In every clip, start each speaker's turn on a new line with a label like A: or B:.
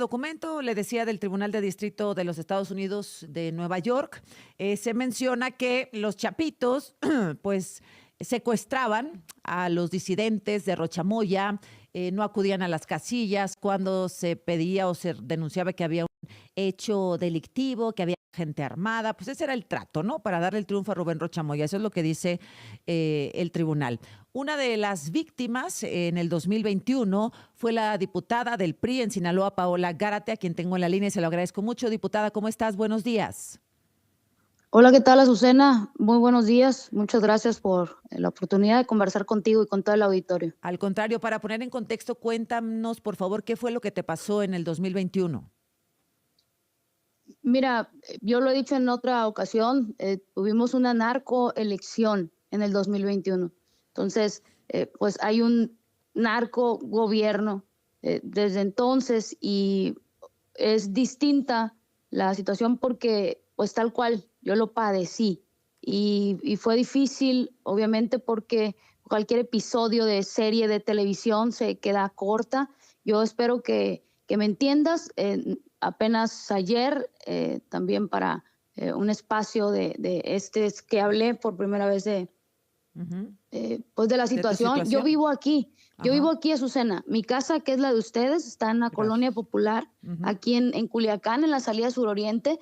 A: Documento, le decía, del Tribunal de Distrito de los Estados Unidos de Nueva York, se menciona que los chapitos, pues, secuestraban a los disidentes de Rochamoya, no acudían a las casillas cuando se pedía o se denunciaba que había un hecho delictivo, que había gente armada, pues ese era el trato, ¿no? Para darle el triunfo a Rubén Rochamoya, eso es lo que dice el tribunal. Una de las víctimas en el 2021 fue la diputada del PRI en Sinaloa, Paola Gárate, a quien tengo en la línea y se lo agradezco mucho. Diputada, ¿cómo estás? Buenos días.
B: Hola, ¿qué tal, Azucena? Muy buenos días. Muchas gracias por la oportunidad de conversar contigo y con todo el auditorio.
A: Al contrario, para poner en contexto, cuéntanos, por favor, qué fue lo que te pasó en el 2021.
B: Mira, yo lo he dicho en otra ocasión, tuvimos una narcoelección en el 2021. Entonces, pues hay un narco gobierno desde entonces y es distinta la situación porque, pues tal cual, yo lo padecí y fue difícil, obviamente, porque cualquier episodio de serie de televisión se queda corta. Yo espero que me entiendas. Apenas ayer, también para un espacio de este, es que hablé por primera vez
A: Ujú.
B: pues de la
A: ¿De tu
B: situación.
A: situación?
B: Yo
A: Ajá.
B: vivo aquí, Azucena. Mi casa, que es la de ustedes, está en la colonia
A: Gracias.
B: popular,
A: Ujú.
B: aquí en Culiacán, en la salida suroriente.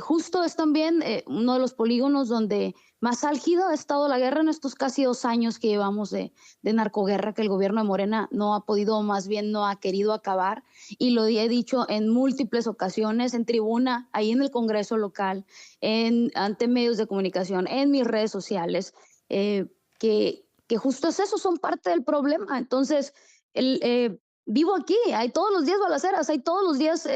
B: Justo es también uno de los polígonos donde más álgido ha estado la guerra en estos casi 2 años que llevamos de narcoguerra, que el gobierno de Morena no ha podido, más bien no ha querido acabar. Y lo he dicho en múltiples ocasiones, en tribuna, ahí en el Congreso local, ante medios de comunicación, en mis redes sociales. Eh, que justo es eso, son parte del problema. Entonces, vivo aquí, hay todos los días balaceras, hay todos los días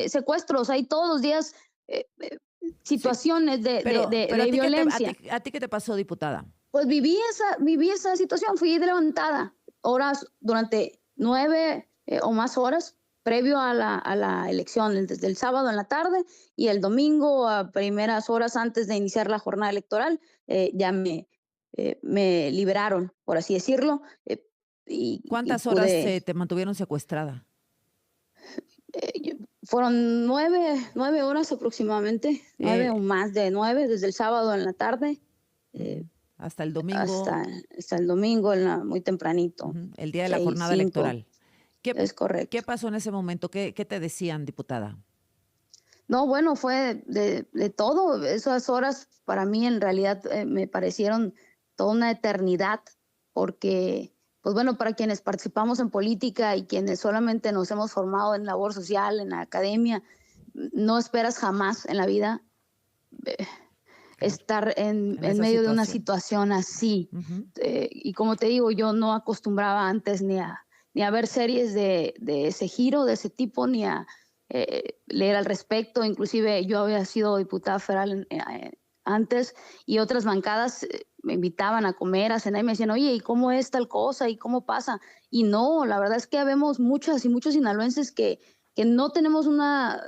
B: secuestros, hay todos los días eh, eh,
A: Sí,
B: situaciones
A: pero
B: de violencia.
A: a ti qué te pasó, diputada?
B: Pues viví esa situación, fui levantada horas durante 9 o más horas previo a la elección, desde el sábado en la tarde y el domingo a primeras horas antes de iniciar la jornada electoral, ya me liberaron, por así decirlo, y
A: ¿Cuántas horas
B: pude,
A: te mantuvieron secuestrada?
B: fueron 9 horas aproximadamente, 9 o
A: Eh,
B: más de 9, desde el sábado en la tarde
A: Ujú.
B: eh,
A: Hasta el domingo,
B: hasta el domingo muy tempranito,
A: ujú, el día de la
B: 6,
A: jornada
B: 5,
A: electoral. ¿Qué,
B: es
A: qué
B: correcto.
A: pasó en ese momento? ¿Qué te decían, diputada?
B: No, bueno, fue de todo. Esas horas para mí en realidad me parecieron toda una eternidad, porque, pues bueno, para quienes participamos en política y quienes solamente nos hemos formado en labor social, en la academia, no esperas jamás en la vida eh,
A: Claro,
B: estar
A: en
B: en
A: esa
B: medio de una
A: situación.
B: situación así.
A: Ujú.
B: Y como te digo, yo no acostumbraba antes ni a ver series de ese giro, de ese tipo, ni a leer al respecto. Inclusive yo había sido diputada federal antes y otras bancadas me invitaban a comer, a cenar y me decían, oye, ¿y cómo es tal cosa? ¿Y cómo pasa? Y no, la verdad es que habemos muchas y muchos sinaloenses que no tenemos una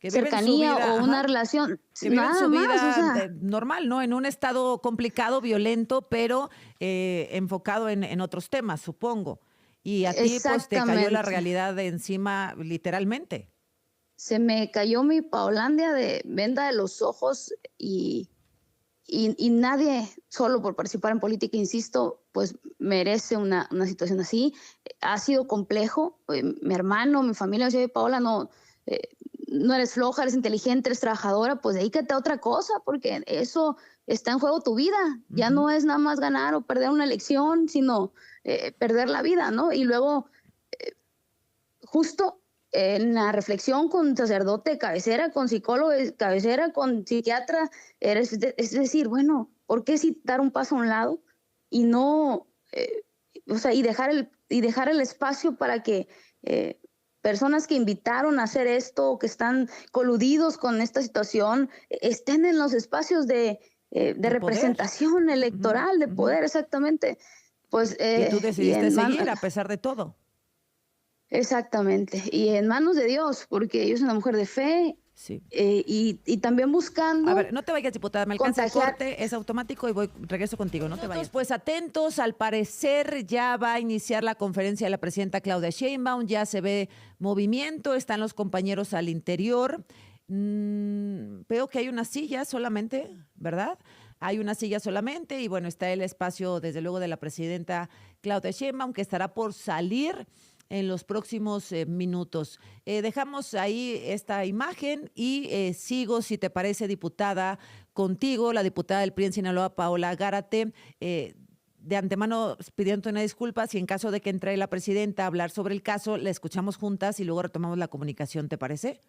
A: Que viven su
B: cercanía o
A: vida,
B: una
A: ajá,
B: relación,
A: que viven
B: nada
A: su
B: más, o
A: vida
B: sea,
A: normal, ¿no? En un estado complicado, violento, pero enfocado en otros temas, supongo. Y a ti, pues, te cayó la
B: exactamente.
A: realidad de encima, literalmente.
B: Se me cayó mi Paulandia de venda de los ojos y nadie, solo por participar en política, insisto, pues merece una situación así. Ha sido complejo. Mi hermano, mi familia me dice, Paola, no, eh, no eres floja, eres inteligente, eres trabajadora, pues dedícate a otra cosa, porque eso está en juego tu vida. Ya
A: Ujú.
B: no es nada más ganar o perder una elección, sino perder la vida, ¿no? Y luego justo en la reflexión con sacerdote de cabecera, con psicólogo de cabecera, con psiquiatra, es decir, bueno, ¿por qué sí dar un paso a un lado y no, o sea, y dejar el espacio para que personas que invitaron a hacer esto, o que están coludidos con esta situación, estén en los espacios de
A: De poder.
B: representación
A: Ujú,
B: electoral, de
A: ujú.
B: poder, exactamente? Pues,
A: Y tú
B: y
A: decidiste
B: en mano,
A: seguir a pesar de todo.
B: exactamente, y en manos de Dios, porque yo soy una mujer de fe,
A: Sí.
B: Y también
A: A
B: buscando
A: ver, no te vayas, diputada, me alcanza el
B: contagiar.
A: corte, es automático y regreso contigo, no te vayas. Pues atentos, al parecer ya va a iniciar la conferencia de la presidenta Claudia Sheinbaum, ya se ve movimiento, están los compañeros al interior. Veo que hay una silla solamente, ¿verdad? Hay una silla solamente y bueno, está el espacio desde luego de la presidenta Claudia Sheinbaum que estará por salir en los próximos minutos. Dejamos ahí esta imagen y sigo, si te parece, diputada, contigo, la diputada del PRI en Sinaloa, Paola Gárate. De antemano pidiendo una disculpa, si en caso de que entre la presidenta a hablar sobre el caso, la escuchamos juntas y luego retomamos la comunicación, ¿te parece?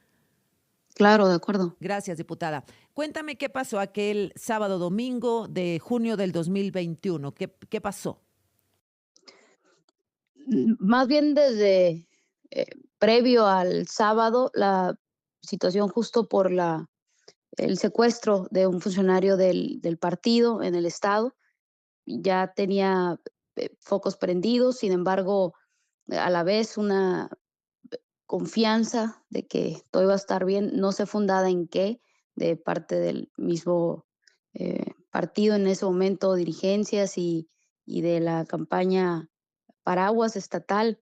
B: Claro, de acuerdo.
A: Gracias, diputada. Cuéntame qué pasó aquel sábado domingo de junio del 2021. ¿Qué pasó?
B: Más bien desde eh, previo al sábado, la situación justo por el secuestro de un funcionario del partido en el estado, ya tenía focos prendidos, sin embargo, a la vez una confianza de que todo iba a estar bien, no sé fundada en qué, de parte del mismo partido en ese momento, dirigencias y de la campaña paraguas estatal.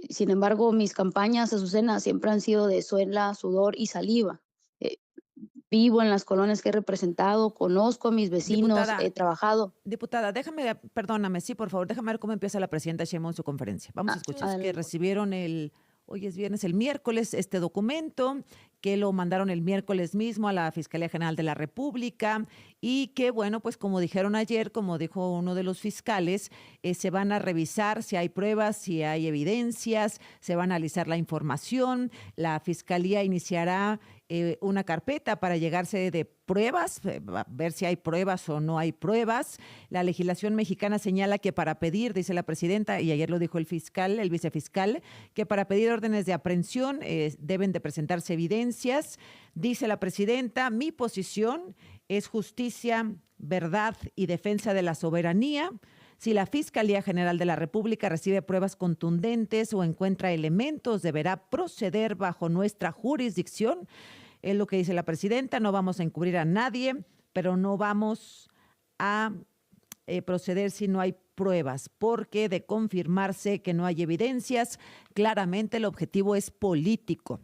B: Sin embargo, mis campañas, Azucena, siempre han sido de suela, sudor y saliva. Eh, Vivo en las colonias que he representado, conozco a mis vecinos, he
A: Diputada,
B: trabajado.
A: diputada, déjame, perdóname, sí, por favor, déjame ver cómo empieza la presidenta Sheinbaum su conferencia. Vamos a escuchar que
B: Adelante.
A: recibieron hoy es viernes, el miércoles, este documento, que lo mandaron el miércoles mismo a la Fiscalía General de la República y que, bueno, pues como dijeron ayer, como dijo uno de los fiscales, se van a revisar si hay pruebas, si hay evidencias, se va a analizar la información, la Fiscalía iniciará una carpeta para llegarse de pruebas, ver si hay pruebas o no hay pruebas. La legislación mexicana señala que para pedir, dice la presidenta, y ayer lo dijo el fiscal, el vicefiscal, que para pedir órdenes de aprehensión deben de presentarse evidencias. Dice la presidenta, mi posición es justicia, verdad y defensa de la soberanía. Si la Fiscalía General de la República recibe pruebas contundentes o encuentra elementos, deberá proceder bajo nuestra jurisdicción. Es lo que dice la presidenta, no vamos a encubrir a nadie, pero no vamos a proceder si no hay pruebas, porque de confirmarse que no hay evidencias, claramente el objetivo es político.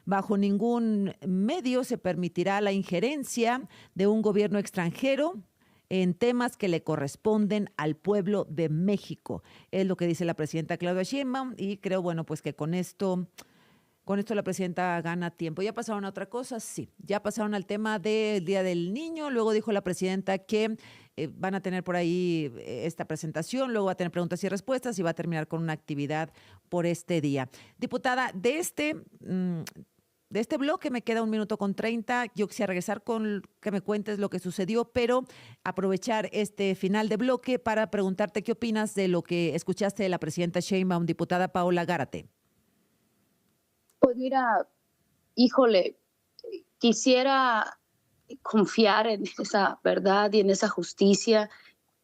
A: Bajo ningún medio se permitirá la injerencia de un gobierno extranjero en temas que le corresponden al pueblo de México. Es lo que dice la presidenta Claudia Sheinbaum y creo, bueno, pues que con esto la presidenta gana tiempo. ¿Ya pasaron a otra cosa? Sí, ya pasaron al tema del Día del Niño. Luego dijo la presidenta que van a tener por ahí esta presentación, luego va a tener preguntas y respuestas y va a terminar con una actividad por este día. Diputada, de este bloque me queda 1 minuto con 30. Yo quisiera regresar con que me cuentes lo que sucedió, pero aprovechar este final de bloque para preguntarte qué opinas de lo que escuchaste de la presidenta Sheinbaum, diputada Paola Gárate.
B: Pues mira, híjole, quisiera confiar en esa verdad y en esa justicia.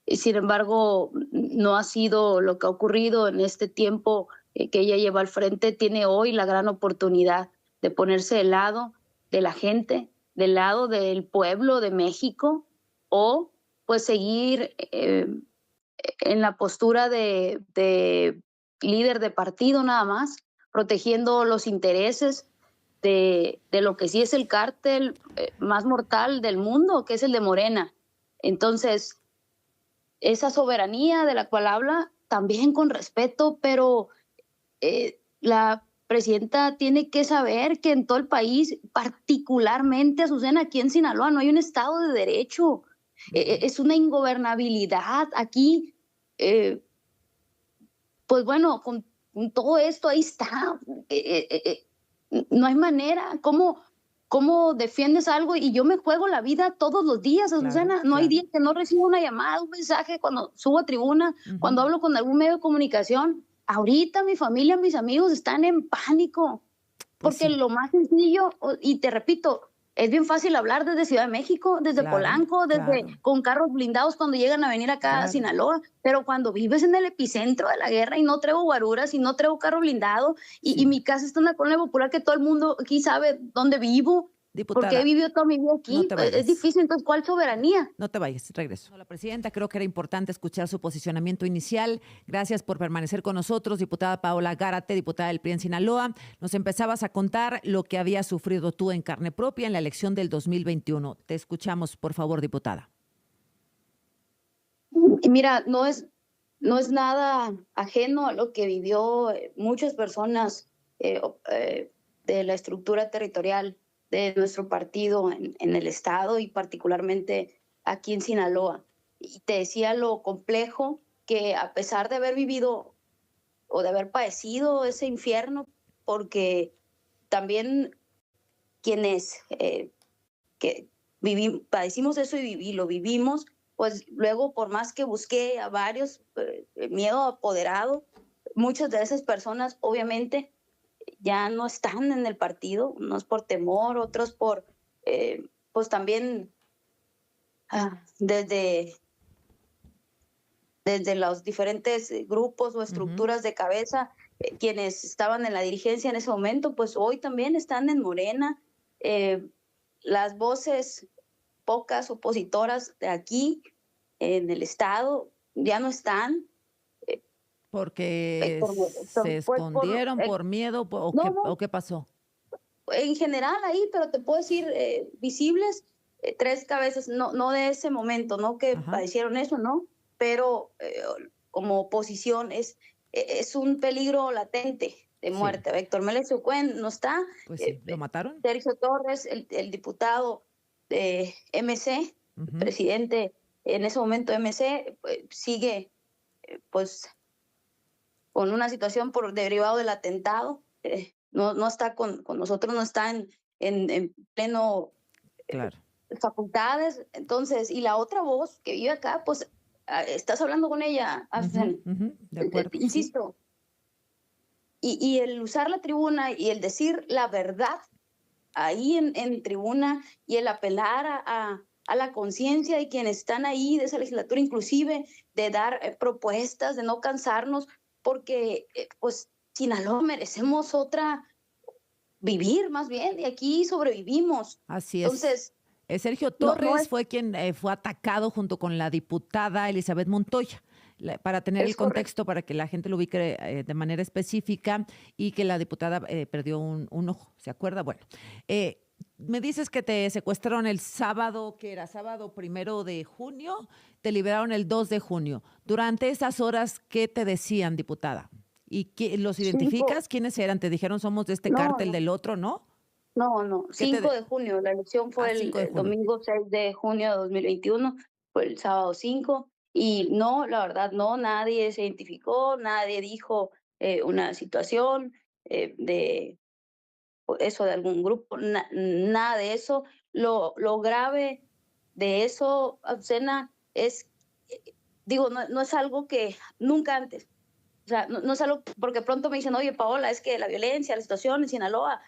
B: Sin embargo, no ha sido lo que ha ocurrido en este tiempo que ella lleva al frente. Tiene hoy la gran oportunidad de ponerse del lado de la gente, del lado del pueblo de México, o pues seguir en la postura de líder de partido nada más, protegiendo los intereses de lo que sí es el cártel más mortal del mundo, que es el de Morena. Entonces, esa soberanía de la cual habla, también con respeto, pero la presidenta tiene que saber que en todo el país, particularmente, Azucena, aquí en Sinaloa, no hay un Estado de Derecho. Es una ingobernabilidad. Aquí, pues bueno, con todo esto ahí está. No hay manera. ¿Cómo defiendes algo? Y yo me juego la vida todos los días,
A: Claro,
B: Azucena. No hay
A: claro.
B: día que no reciba una llamada, un mensaje cuando subo a tribuna, cuando hablo con algún medio de comunicación. Ahorita mi familia, mis amigos están en pánico,
A: Pues
B: porque
A: sí.
B: lo más sencillo, y te repito, Es bien fácil hablar desde Ciudad de México, desde
A: Claro,
B: Polanco, desde
A: claro,
B: con carros blindados cuando llegan a venir acá a
A: claro.
B: Sinaloa, pero cuando vives en el epicentro de la guerra y no traigo guaruras y no traigo carro blindado y
A: Sí.
B: mi casa está en la colonia popular que todo el mundo aquí sabe dónde vivo, porque he
A: Diputada,
B: vivido toda mi vida
A: no
B: aquí,
A: te
B: es
A: vayas.
B: difícil, entonces, ¿cuál soberanía?
A: No te vayas, regreso. La presidenta, creo que era importante escuchar su posicionamiento inicial. Gracias por permanecer con nosotros, diputada Paola Gárate, diputada del PRI en Sinaloa. Nos empezabas a contar lo que habías sufrido tú en carne propia en la elección del 2021. Te escuchamos, por favor, diputada.
B: Y mira, no es nada ajeno a lo que vivió muchas personas de la estructura territorial de nuestro partido en el estado y particularmente aquí en Sinaloa. Y te decía lo complejo que a pesar de haber vivido o de haber padecido ese infierno, porque también quienes que padecimos eso y lo vivimos, pues luego por más que busqué a varios, el miedo apoderado, muchas de esas personas obviamente ya no están en el partido, unos por temor, otros por, pues también desde los diferentes grupos o
A: Ujú.
B: estructuras de cabeza, quienes estaban en la dirigencia en ese momento, pues hoy también están en Morena. Eh, las voces pocas opositoras de aquí en el estado ya no están. Eh,
A: Porque
B: Héctor,
A: se
B: pues
A: escondieron por miedo
B: no,
A: o
B: no,
A: qué pasó.
B: en general ahí, pero te puedo decir visibles, tres cabezas, no de ese momento, no que
A: Ajá,
B: padecieron eso, no, pero como oposición es un peligro latente de
A: sí,
B: muerte. Héctor Melesio Cuen no está,
A: pues sí. ¿Lo mataron?
B: Sergio Torres, el diputado de MC,
A: Ujú.
B: presidente en ese momento de MC, sigue pues con una situación por derivado del atentado, no está con nosotros, no está en pleno
A: Claro.
B: facultades. Entonces, y la otra voz que vive acá, pues estás hablando con ella,
A: Ujú,
B: Azucena,
A: ujú, de acuerdo, sí.
B: insisto, y el usar la tribuna y el decir la verdad ahí en tribuna y el apelar a la conciencia de quienes están ahí, de esa legislatura, inclusive de dar propuestas, de no cansarnos, porque pues Sinaloa merecemos otra, vivir más bien, y aquí sobrevivimos.
A: Así es.
B: Entonces,
A: Sergio
B: no
A: Torres
B: es,
A: fue quien fue atacado junto con la diputada Elizabeth Montoya. Para tener el
B: es correcto.
A: contexto, para que la gente lo ubique de manera específica y que la diputada perdió un ojo, ¿se acuerda? Bueno, eh, me dices que te secuestraron el sábado, que era sábado 1 de junio, te liberaron el 2 de junio. Durante esas horas, ¿qué te decían, diputada? ¿Y los
B: Cinco,
A: identificas? ¿Quiénes eran? Te dijeron somos de este
B: no,
A: cártel
B: no,
A: del otro, ¿no?
B: no,
A: ¿Qué te,
B: 5 de junio, la elección
A: a
B: fue
A: 5 de
B: el
A: junio?
B: domingo 6 de junio de 2021, fue el sábado 5, y no, la verdad, no, nadie se identificó, nadie dijo una situación de eso de algún grupo, nada de eso. Lo grave de eso, Azucena, es, digo, no es algo que nunca antes, o sea, no es algo, porque pronto me dicen, oye, Paola, es que la violencia, la situación en Sinaloa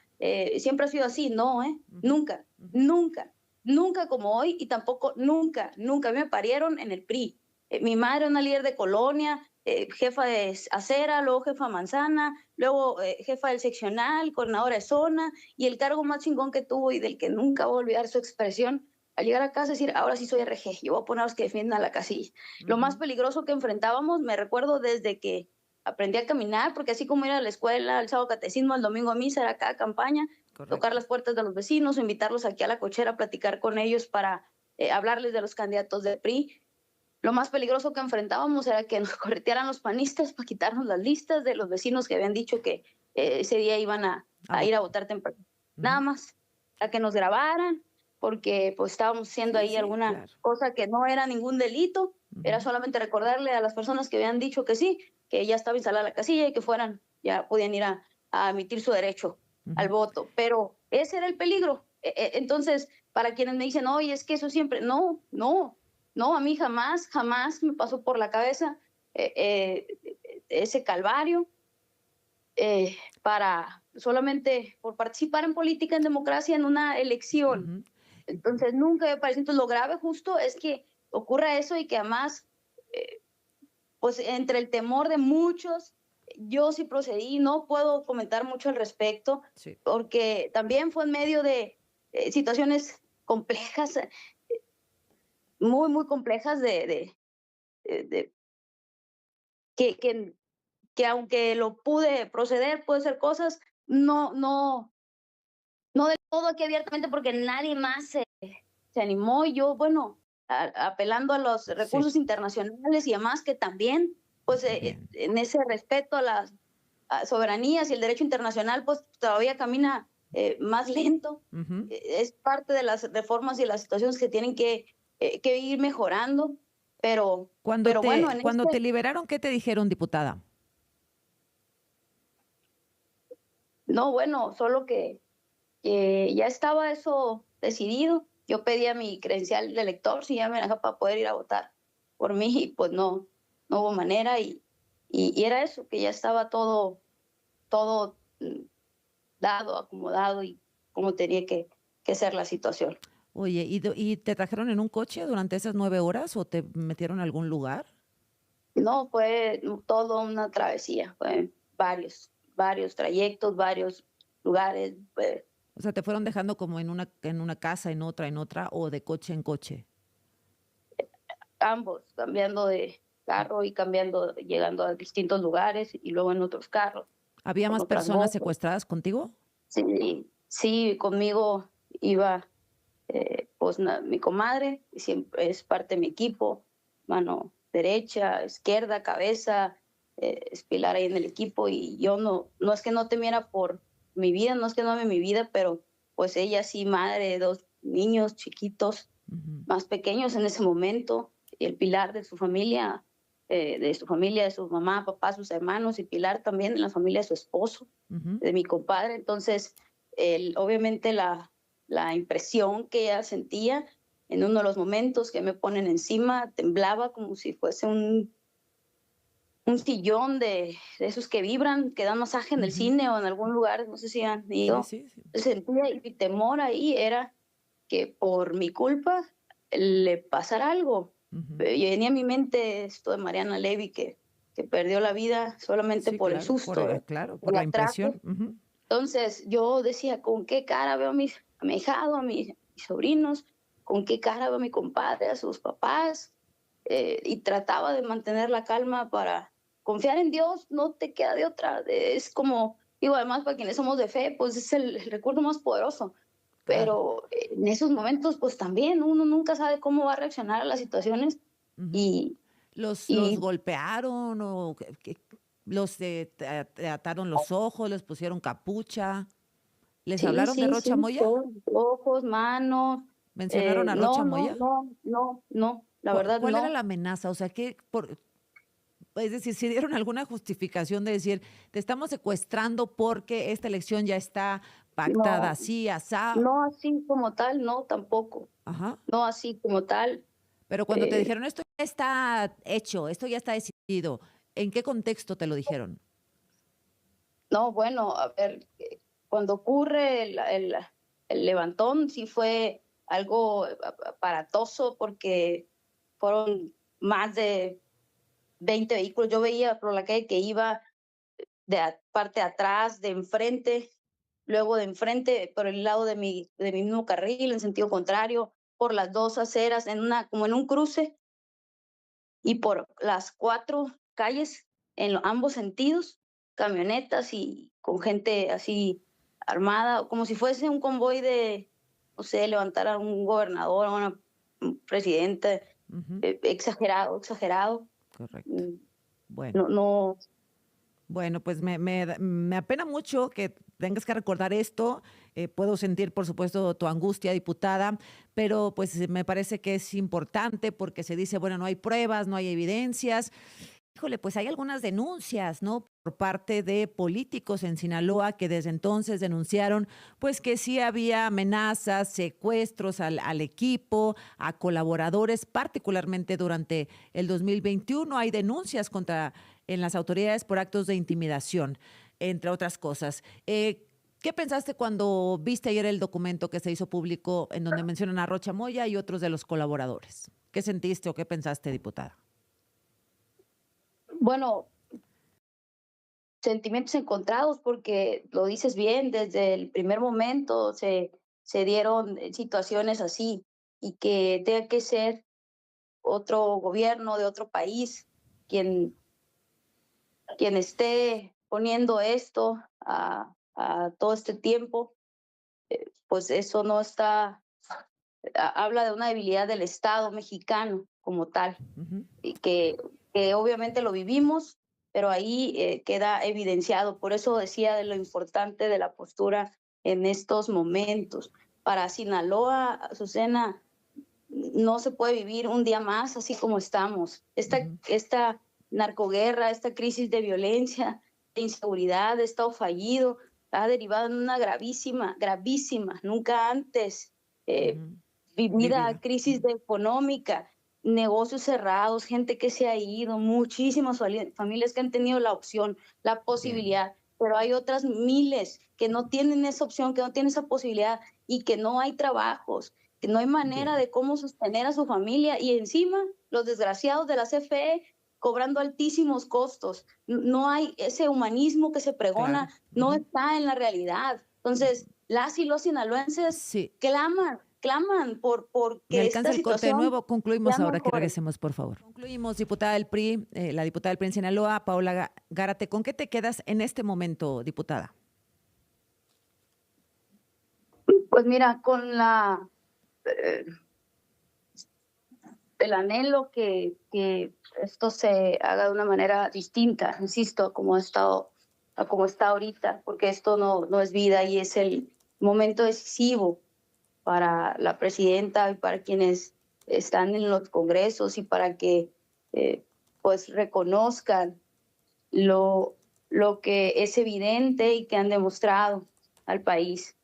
B: siempre ha sido así. No,
A: Ujú,
B: nunca,
A: ujú.
B: nunca, nunca como hoy y tampoco nunca, nunca. A mí me parieron en el PRI. Mi madre era una líder de colonia, jefa de acera, luego jefa manzana, luego jefa del seccional, coordinadora de zona, y el cargo más chingón que tuvo y del que nunca voy a olvidar su expresión, al llegar a casa decir, ahora sí soy RG, yo voy a poner a los que defiendan la casilla. Lo más
A: Ujú,
B: peligroso que enfrentábamos, me recuerdo desde que aprendí a caminar, porque así como ir a la escuela, el sábado catecismo, el domingo a misa, era cada campaña, tocar
A: correcto.
B: las puertas de los vecinos, invitarlos aquí a la cochera a platicar con ellos para hablarles de los candidatos del PRI. Lo más peligroso que enfrentábamos era que nos corretearan los panistas para quitarnos las listas de los vecinos que habían dicho que ese día iban
A: A
B: a ir a
A: votar.
B: votar temprano. Nada
A: Ujú.
B: más, a que nos grabaran, porque pues estábamos haciendo
A: Sí,
B: ahí
A: sí,
B: alguna
A: claro.
B: cosa que no era ningún delito, era
A: Ujú,
B: solamente recordarle a las personas que habían dicho que sí, que ya estaba instalada la casilla y que fueran, ya podían ir a emitir su derecho al
A: ujú.
B: voto. Pero ese era el peligro. Entonces, para quienes me dicen, oye, es que eso siempre, no, no, no, a mí jamás, jamás me pasó por la cabeza ese calvario para solamente por participar en política, en democracia, en una elección.
A: Ujú.
B: Entonces nunca me pareció. Entonces lo grave justo es que ocurra eso y que además, eh, pues entre el temor de muchos, yo sí procedí, no puedo comentar mucho al respecto,
A: Sí.
B: porque también fue en medio de situaciones complejas, muy, muy complejas de que, que, que aunque lo pude proceder, pude hacer cosas, no del todo aquí abiertamente porque nadie más se animó y yo, bueno, apelando a los
A: Sí,
B: recursos internacionales y demás, que también, pues
A: bien.
B: en ese respeto a las soberanías y el derecho internacional, pues todavía camina más lento.
A: Ujú.
B: Es parte de las reformas y las situaciones que tienen que ir mejorando, pero bueno, en
A: Cuando te
B: este,
A: liberaron, ¿qué te dijeron, diputada?
B: no, bueno, solo que ya estaba eso decidido. Yo pedía mi credencial de elector, si ya me deja para poder ir a votar por mí, y pues no hubo manera, y era eso, que ya estaba todo dado, acomodado y cómo tenía que ser la situación.
A: Oye, ¿y te trajeron en un coche durante esas 9 horas o te metieron a algún lugar?
B: No, fue todo una travesía, fue varios trayectos, varios lugares,
A: O sea, ¿te fueron dejando como en una casa, en otra, o de coche en coche?
B: ambos, cambiando de carro y cambiando, llegando a distintos lugares y luego en otros carros,
A: ¿Había
B: con
A: más
B: otras
A: personas
B: motos.
A: secuestradas contigo?
B: Sí, sí, conmigo iba pues mi comadre, y siempre es parte de mi equipo, mano derecha, izquierda, cabeza, es pilar ahí en el equipo, y yo no es que no temiera por mi vida, no es que no ame mi vida, pero pues ella sí, madre de 2 niños chiquitos,
A: Ujú,
B: más pequeños en ese momento, y el pilar de su familia, de su mamá, papá, sus hermanos, y pilar también en la familia de su esposo,
A: ujú.
B: de mi compadre. Entonces, obviamente la impresión que ella sentía en uno de los momentos que me ponen encima, temblaba como si fuese un sillón de esos que vibran, que dan masaje en el
A: Ujú.
B: cine o en algún lugar, no sé si han
A: Sí,
B: ido.
A: sí, sí.
B: Sentía, y mi temor ahí era que por mi culpa le pasara algo.
A: Ujú.
B: Y venía a mi mente esto de Mariana Levy, que perdió la vida solamente
A: Sí,
B: por el
A: claro,
B: susto,
A: claro, por
B: el
A: la
B: atraco.
A: impresión. Ujú,
B: Entonces yo decía, ¿con qué cara veo a mi ahijado, mis sobrinos? ¿Con qué cara veo a mi compadre, a sus papás? Y trataba de mantener la calma para confiar en Dios, no te queda de otra. Es como, digo, además para quienes somos de fe, pues es el recurso más poderoso.
A: claro.
B: Pero en esos momentos, pues también uno nunca sabe cómo va a reaccionar a las situaciones,
A: Ujú.
B: y,
A: ¿Los
B: y
A: golpearon o los te ataron los ojos, les pusieron capucha? ¿Les
B: sí,
A: hablaron de
B: sí,
A: Rocha
B: sí,
A: Moya?
B: todo, ojos, manos,
A: ¿Mencionaron a
B: no,
A: Rocha
B: no,
A: Moya?
B: no, no, no, la verdad
A: ¿Cuál era la
B: no.
A: amenaza? O sea, es decir, si dieron alguna justificación de decir, te estamos secuestrando porque esta elección ya está pactada
B: No,
A: así, asá.
B: no así como tal, no, tampoco.
A: Ajá.
B: No así como tal.
A: Pero cuando te
B: eh,
A: dijeron, esto ya está hecho, esto ya está decidido, ¿en qué contexto te lo dijeron?
B: no, bueno, a ver, cuando ocurre el levantón, sí fue algo aparatoso porque fueron más de 20 vehículos. Yo veía por la calle que iba parte de atrás, de enfrente, luego de enfrente, por el lado de mi mismo carril, en sentido contrario, por las dos aceras, como en un cruce, y por las 4 calles en ambos sentidos, camionetas y con gente así armada, como si fuese un convoy de, no sé, levantar a un gobernador, a una presidenta,
A: Ujú,
B: exagerado, exagerado.
A: correcto.
B: Mm,
A: Bueno.
B: No, no,
A: Bueno, pues me apena mucho que tengas que recordar esto. Puedo sentir, por supuesto, tu angustia, diputada, pero pues me parece que es importante porque se dice, bueno, no hay pruebas, no hay evidencias. Híjole, pues hay algunas denuncias, ¿no? Por parte de políticos en Sinaloa que desde entonces denunciaron, pues que sí había amenazas, secuestros al equipo, a colaboradores, particularmente durante el 2021. Hay denuncias contra en las autoridades por actos de intimidación, entre otras cosas. ¿Qué pensaste cuando viste ayer el documento que se hizo público en donde mencionan a Rocha Moya y otros de los colaboradores? ¿Qué sentiste o qué pensaste, diputada?
B: Bueno, sentimientos encontrados porque lo dices bien, desde el primer momento se dieron situaciones así y que tenga que ser otro gobierno de otro país quien, quien esté poniendo esto a todo este tiempo, pues eso no está, habla de una debilidad del Estado mexicano como tal,
A: Ujú.
B: y que obviamente lo vivimos, pero ahí queda evidenciado. Por eso decía de lo importante de la postura en estos momentos. Para Sinaloa, Azucena, no se puede vivir un día más así como estamos.
A: Ujú.
B: Esta narcoguerra, esta crisis de violencia, de inseguridad, de Estado fallido, ha derivado en una gravísima, gravísima, nunca antes
A: Ujú.
B: vivida
A: Vivida.
B: crisis económica, negocios cerrados, gente que se ha ido, muchísimas familias que han tenido la opción, la
A: Bien.
B: posibilidad, pero hay otras miles que no tienen esa opción, que no tienen esa posibilidad y que no hay trabajos, que no hay manera
A: Bien.
B: de cómo sostener a su familia y encima los desgraciados de la CFE cobrando altísimos costos. No hay ese humanismo que se
A: Claro.
B: pregona, no
A: Ujú.
B: está en la realidad. Entonces, las y los sinaloenses
A: Sí.
B: claman por
A: Me
B: que
A: alcanza
B: esta
A: el corte de
B: situación
A: nuevo. Concluimos
B: ya
A: ahora que
B: mejore.
A: regresemos, por favor. Concluimos, diputada del PRI, la diputada del PRI en Sinaloa, Paola Gárate. ¿Con qué te quedas en este momento, diputada?
B: Pues mira, con eh, el anhelo que esto se haga de una manera distinta, insisto, a como está ahorita, porque esto no es vida y es el momento decisivo para la presidenta y para quienes están en los congresos y para que eh, pues reconozcan lo, lo que es evidente y que han demostrado al país.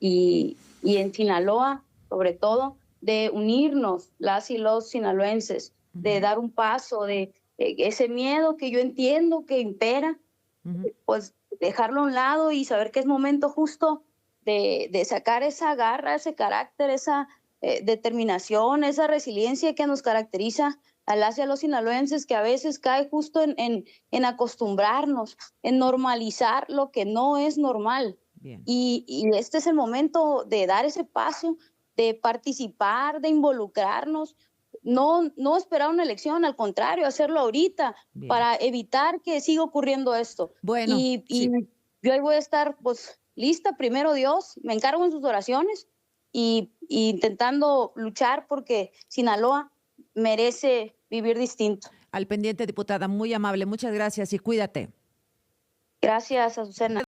B: Y en Sinaloa, sobre todo, de unirnos las y los sinaloenses, de
A: Ujú.
B: dar un paso, de ese miedo que yo entiendo que impera,
A: Ujú.
B: pues dejarlo a un lado y saber que es momento justo de sacar esa garra, ese carácter, esa determinación, esa resiliencia que nos caracteriza a las y a los sinaloenses, que a veces cae justo en acostumbrarnos, en normalizar lo que no es normal.
A: Bien.
B: Y este es el momento de dar ese paso, de participar, de involucrarnos, no esperar una elección, al contrario, hacerlo ahorita
A: Bien.
B: para evitar que siga ocurriendo esto.
A: Bueno,
B: Y
A: sí.
B: yo ahí voy a estar pues lista, primero Dios, me encargo en sus oraciones y intentando luchar porque Sinaloa merece vivir distinto.
A: Al pendiente, diputada, muy amable. Muchas gracias y cuídate.
B: Gracias, Azucena.